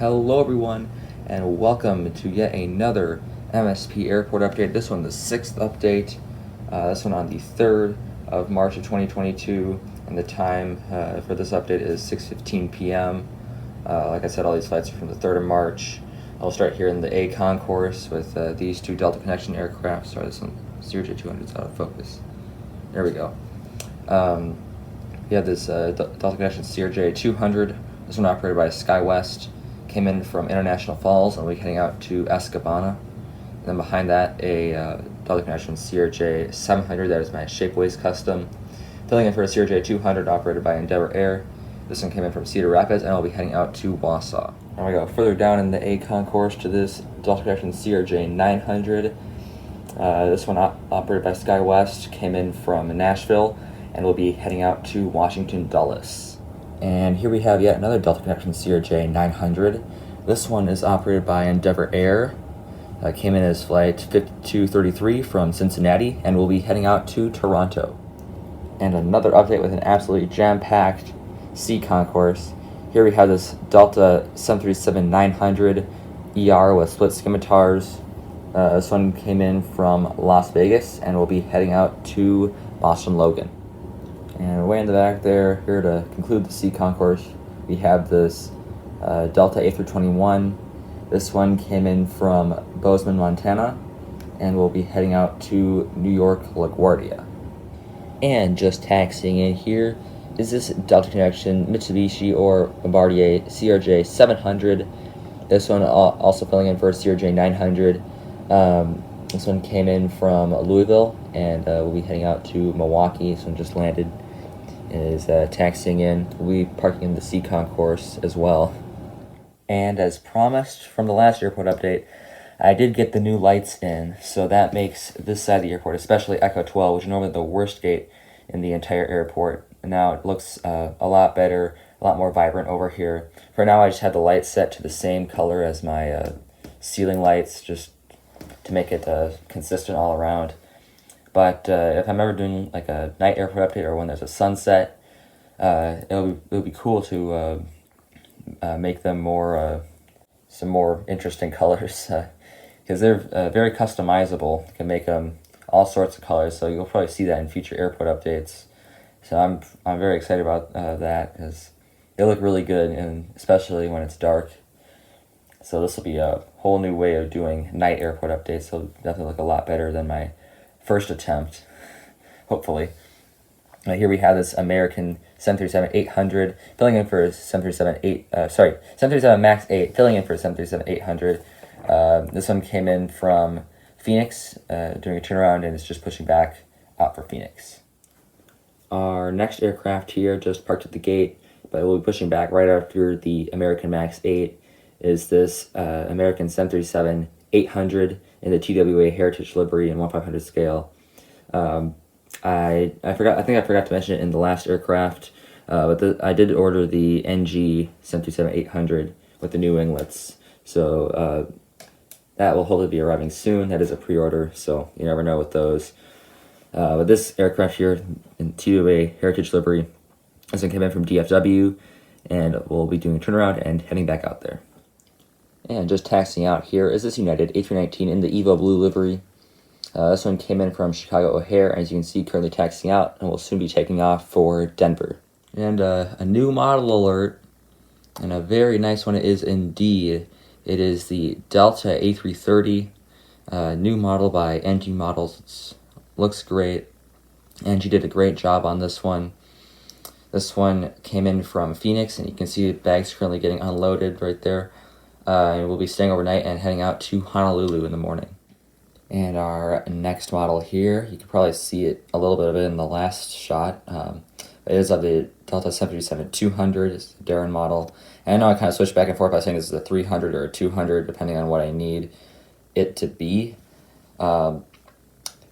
Hello everyone, and welcome to yet another MSP airport update. This one, the 6th update. This one on the 3rd of March of 2022, and the time for this update is 6:15 p.m. Like I said, all these flights are from the 3rd of March. I'll start here in the A concourse with these two Delta Connection aircraft. Sorry, this one, CRJ 200 is out of focus. There we go. We have this Delta Connection CRJ 200. This one operated by SkyWest. Came in from International Falls and we'll be heading out to Escabana. And then behind that, a Delta Connection CRJ 700, that is my Shapeways custom. Filling in for a CRJ 200 operated by Endeavor Air. This one came in from Cedar Rapids and I'll be heading out to Wausau. Now we go further down in the A concourse to this Delta Connection CRJ 900. This one operated by SkyWest, came in from Nashville and we'll be heading out to Washington Dulles. And here we have yet another Delta Connection CRJ 900. This one is operated by Endeavor Air. Came in as flight 5233 from Cincinnati, and we'll be heading out to Toronto. And another update with an absolutely jam-packed C concourse. Here we have this Delta 737-900 ER with split scimitars. This one came in from Las Vegas, and we'll be heading out to Boston Logan. And way in the back there, here to conclude the C concourse, we have this Delta A321. This one came in from Bozeman, Montana, and we'll be heading out to New York, LaGuardia. And just taxiing in here is this Delta Connection Mitsubishi or Bombardier CRJ 700. This one also filling in for CRJ 900. This one came in from Louisville, and we'll be heading out to Milwaukee. This one just landed. Is taxiing in. We'll be parking in the C concourse as well. And as promised from the last airport update, I did get the new lights in, so that makes this side of the airport, especially Echo 12, which is normally the worst gate in the entire airport. And now it looks a lot better, a lot more vibrant over here. For now, I just had the lights set to the same color as my ceiling lights, just to make it consistent all around. But if I'm ever doing like a night airport update or when there's a sunset, it'll be cool to make them some more interesting colors, because they're very customizable. You can make them all sorts of colors, so you'll probably see that in future airport updates. So I'm very excited about that, because they look really good, and especially when it's dark. So this will be a whole new way of doing night airport updates. So it'll definitely look a lot better than my first attempt, hopefully. Here we have this American 737-800 filling in for 737 MAX 8 filling in for 737-800. This one came in from Phoenix doing a turnaround, and it's just pushing back out for Phoenix. Our next aircraft here just parked at the gate, but we'll be pushing back right after the American MAX 8 is this American 737-800 in the TWA Heritage livery and 1/500 scale. I think I forgot to mention it in the last aircraft, but I did order the NG 737-800 with the new winglets. So that will hopefully be arriving soon. That is a pre-order, so you never know with those. But this aircraft here in TWA Heritage livery, this one came in from DFW, and we'll be doing a turnaround and heading back out there. And just taxiing out here is this United A319 in the Evo Blue livery. This one came in from Chicago O'Hare, as you can see, currently taxiing out, and will soon be taking off for Denver. And a new model alert, and a very nice one it is indeed. It is the Delta A330, new model by NG Models. Looks great. NG did a great job on this one. This one came in from Phoenix, and you can see the bags currently getting unloaded right there. And we'll be staying overnight and heading out to Honolulu in the morning. And our next model here, you can probably see it a little bit of it in the last shot. It is of the Delta 737-200, it's the Darren model. And I know I kind of switched back and forth by saying this is a 300 or a 200, depending on what I need it to be. But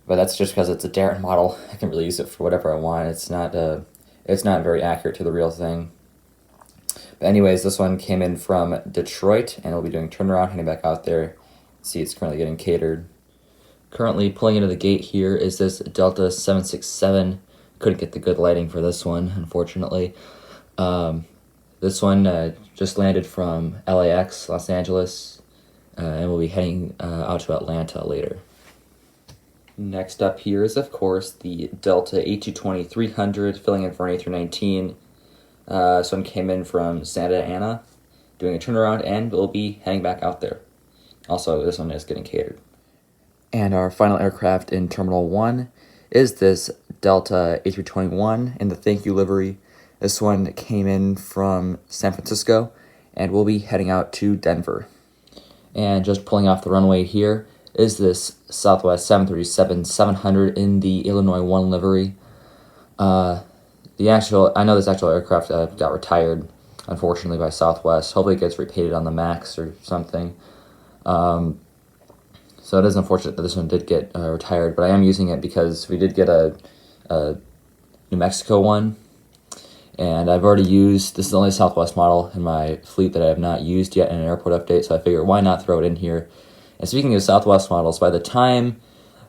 that's just because it's a Darren model. I can really use it for whatever I want. It's not very accurate to the real thing. But anyways, this one came in from Detroit, and we'll be doing turnaround, heading back out there. See, it's currently getting catered. Currently pulling into the gate here is this Delta 767. Couldn't get the good lighting for this one, unfortunately. This one just landed from LAX, Los Angeles, and we'll be heading out to Atlanta later. Next up here is, of course, the Delta A320-300, filling in for an A319. This one came in from Santa Ana, doing a turnaround, and we'll be heading back out there. Also, this one is getting catered. And our final aircraft in Terminal 1 is this Delta A321 in the thank you livery. This one came in from San Francisco, and we'll be heading out to Denver. And just pulling off the runway here is this Southwest 737-700 in the Illinois 1 livery. I know this actual aircraft got retired, unfortunately, by Southwest. Hopefully it gets repainted on the MAX or something. So it is unfortunate that this one did get retired, but I am using it because we did get a New Mexico one, and I've already used, this is the only Southwest model in my fleet that I have not used yet in an airport update, so I figured why not throw it in here. And speaking of Southwest models, by the time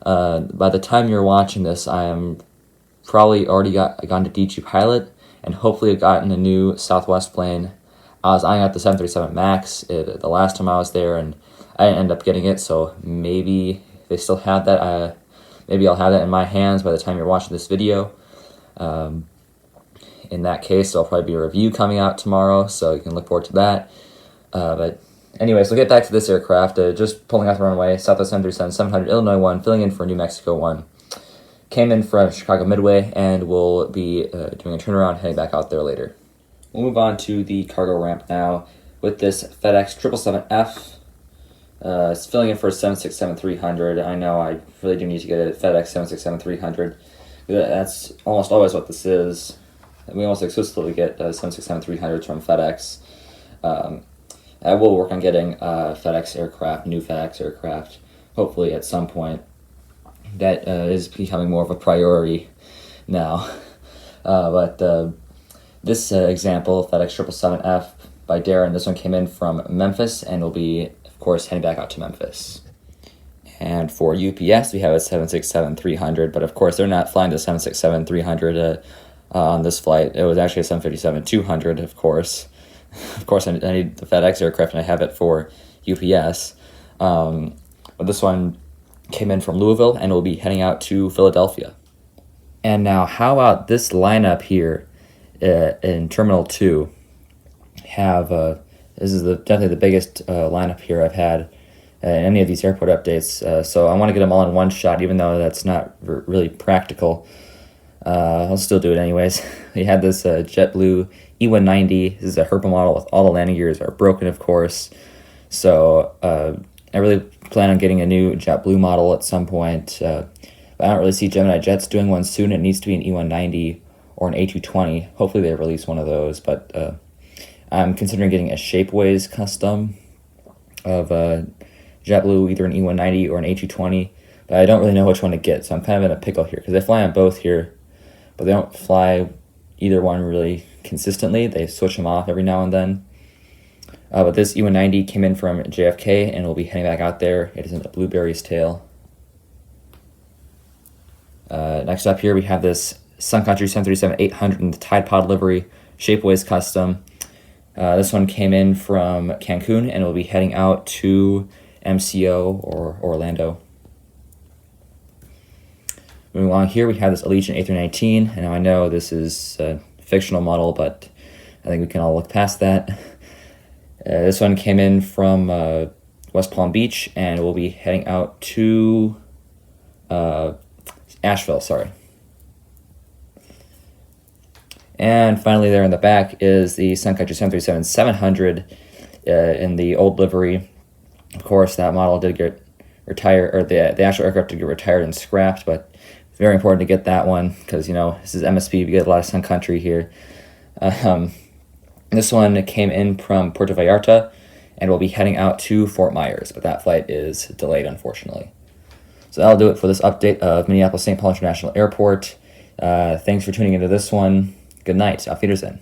you're watching this, I am probably already gone to DG Pilot, and hopefully have gotten a new Southwest plane. I was eyeing out the 737 MAX the last time I was there, and I didn't end up getting it, so maybe they still have that. Maybe I'll have that in my hands by the time you're watching this video. In that case, there'll probably be a review coming out tomorrow, so you can look forward to that. But anyways, we'll get back to this aircraft. Just pulling off the runway, Southwest 737-700 Illinois 1, filling in for New Mexico 1. Came in from Chicago Midway, and we'll be doing a turnaround heading back out there later. We'll move on to the cargo ramp now with this FedEx 777F. It's filling in for a 767-300. I know I really do need to get a FedEx 767-300. That's almost always what this is. We almost exclusively get 767-300s from FedEx. I will work on getting FedEx aircraft, new FedEx aircraft, hopefully at some point. That is becoming more of a priority now. This example, FedEx 777F by Darren, this one came in from Memphis, and will be, of course, heading back out to Memphis. And for UPS, we have a 767-300, but of course they're not flying the 767-300 on this flight. It was actually a 757-200, of course. Of course, I need the FedEx aircraft, and I have it for UPS. But this one came in from Louisville, and will be heading out to Philadelphia. And now, how about this lineup here in Terminal 2? This is definitely the biggest lineup here I've had in any of these airport updates. So I want to get them all in one shot, even though that's not really practical. I'll still do it anyways. We had this JetBlue E190. This is a Herpa model with all the landing gears are broken, of course. So I really plan on getting a new JetBlue model at some point. But I don't really see Gemini Jets doing one soon. It needs to be an E190 or an A220. Hopefully they release one of those. But I'm considering getting a Shapeways custom of JetBlue, either an E190 or an A220. But I don't really know which one to get, so I'm kind of in a pickle here because they fly on both here, but they don't fly either one really consistently. They switch them off every now and then. But this E190 came in from JFK, and we'll be heading back out there. It is in a Blueberry's Tail. Next up here, we have this Sun Country 737-800 in the Tide Pod livery, Shapeways custom. This one came in from Cancun, and we'll be heading out to MCO or Orlando. Moving along here, we have this Allegiant A319, and now I know this is a fictional model, but I think we can all look past that. This one came in from West Palm Beach, and we'll be heading out to Asheville, sorry. And finally there in the back is the Sun Country 737-700 in the old livery. Of course, that model did get retired, or the actual aircraft did get retired and scrapped, but it's very important to get that one because, you know, this is MSP. We get a lot of Sun Country here. This one came in from Puerto Vallarta, and we'll be heading out to Fort Myers, but that flight is delayed, unfortunately. So that'll do it for this update of Minneapolis St. Paul International Airport. Thanks for tuning into this one. Good night. Auf Wiedersehen.